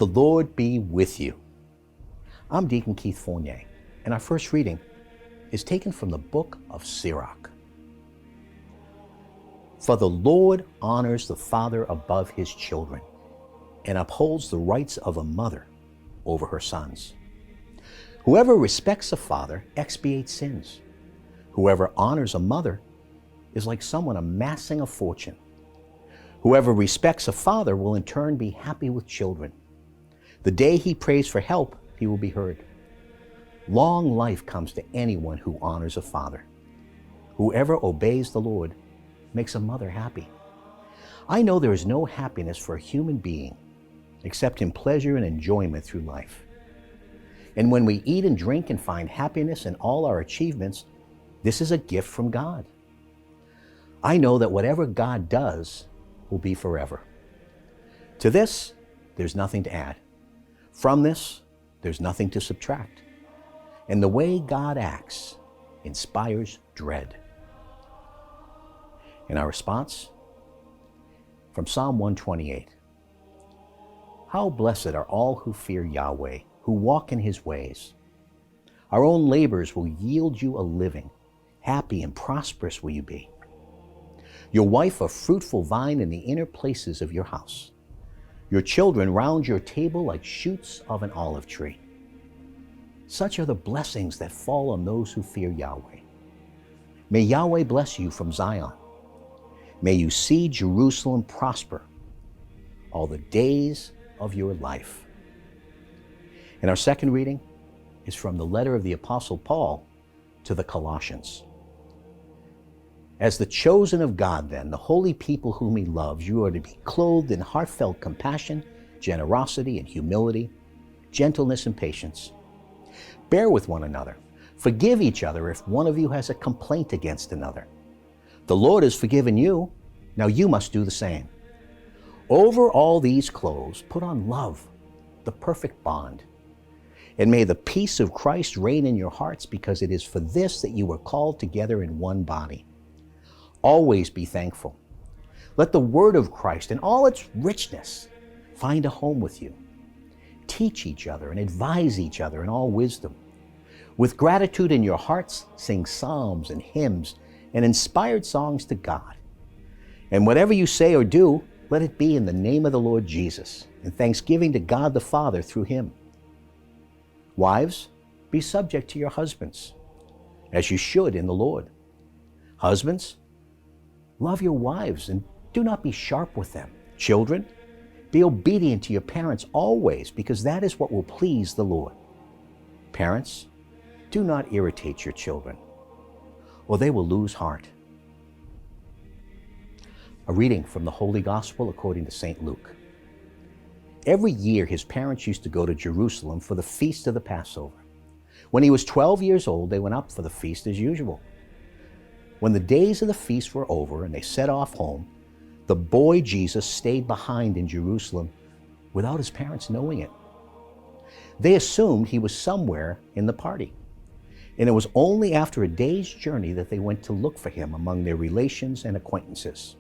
The Lord be with you. I'm Deacon Keith Fournier, and our first reading is taken from the book of Sirach. For the Lord honors the father above his children, and upholds the rights of a mother over her sons. Whoever respects a father expiates sins. Whoever honors a mother is like someone amassing a fortune. Whoever respects a father will in turn be happy with children. The day he prays for help, he will be heard. Long life comes to anyone who honors a father. Whoever obeys the Lord makes a mother happy. I know there is no happiness for a human being except in pleasure and enjoyment through life. And when we eat and drink and find happiness in all our achievements, this is a gift from God. I know that whatever God does will be forever. To this, there's nothing to add. From this, there's nothing to subtract. And the way God acts inspires dread. And our response? From Psalm 128. How blessed are all who fear Yahweh, who walk in his ways. Our own labors will yield you a living. Happy and prosperous will you be. Your wife a fruitful vine in the inner places of your house. Your children round your table like shoots of an olive tree. Such are the blessings that fall on those who fear Yahweh. May Yahweh bless you from Zion. May you see Jerusalem prosper all the days of your life. And our second reading is from the letter of the Apostle Paul to the Colossians. As the chosen of God, then, the holy people whom he loves, you are to be clothed in heartfelt compassion, generosity and humility, gentleness and patience. Bear with one another. Forgive each other if one of you has a complaint against another. The Lord has forgiven you, now you must do the same. Over all these clothes, put on love, the perfect bond. And may the peace of Christ reign in your hearts, because it is for this that you were called together in one body. Always be thankful. Let the word of Christ in all its richness find a home with you. Teach each other and advise each other in all wisdom. With gratitude in your hearts, sing psalms and hymns and inspired songs to God. And whatever you say or do, let it be in the name of the Lord Jesus, and thanksgiving to God the Father through him. Wives, be subject to your husbands, as you should in the Lord. Husbands, love your wives and do not be sharp with them. Children, be obedient to your parents always, because that is what will please the Lord. Parents, do not irritate your children, or they will lose heart. A reading from the Holy Gospel according to St. Luke. Every year his parents used to go to Jerusalem for the feast of the Passover. When he was 12 years old, they went up for the feast as usual. When the days of the feast were over and they set off home, the boy Jesus stayed behind in Jerusalem without his parents knowing it. They assumed he was somewhere in the party, and it was only after a day's journey that they went to look for him among their relations and acquaintances.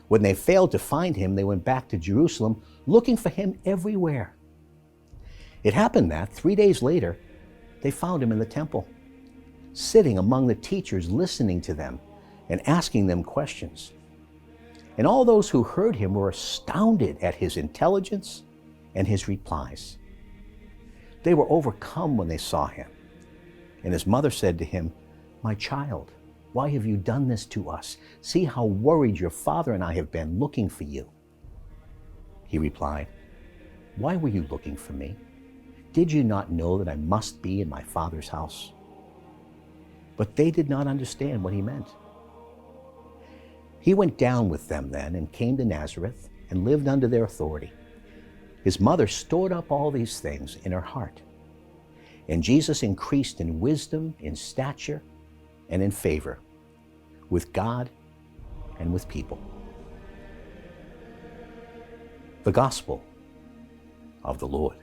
When they failed to find him, they went back to Jerusalem looking for him everywhere. It happened that 3 days later, they found him in the temple, sitting among the teachers, listening to them and asking them questions. And all those who heard him were astounded at his intelligence and his replies. They were overcome when they saw him. And his mother said to him, "My child, why have you done this to us? See how worried your father and I have been looking for you." He replied, "Why were you looking for me? Did you not know that I must be in my father's house?" But they did not understand what he meant. He went down with them then and came to Nazareth and lived under their authority. His mother stored up all these things in her heart. And Jesus increased in wisdom, in stature, and in favor with God and with people. The Gospel of the Lord.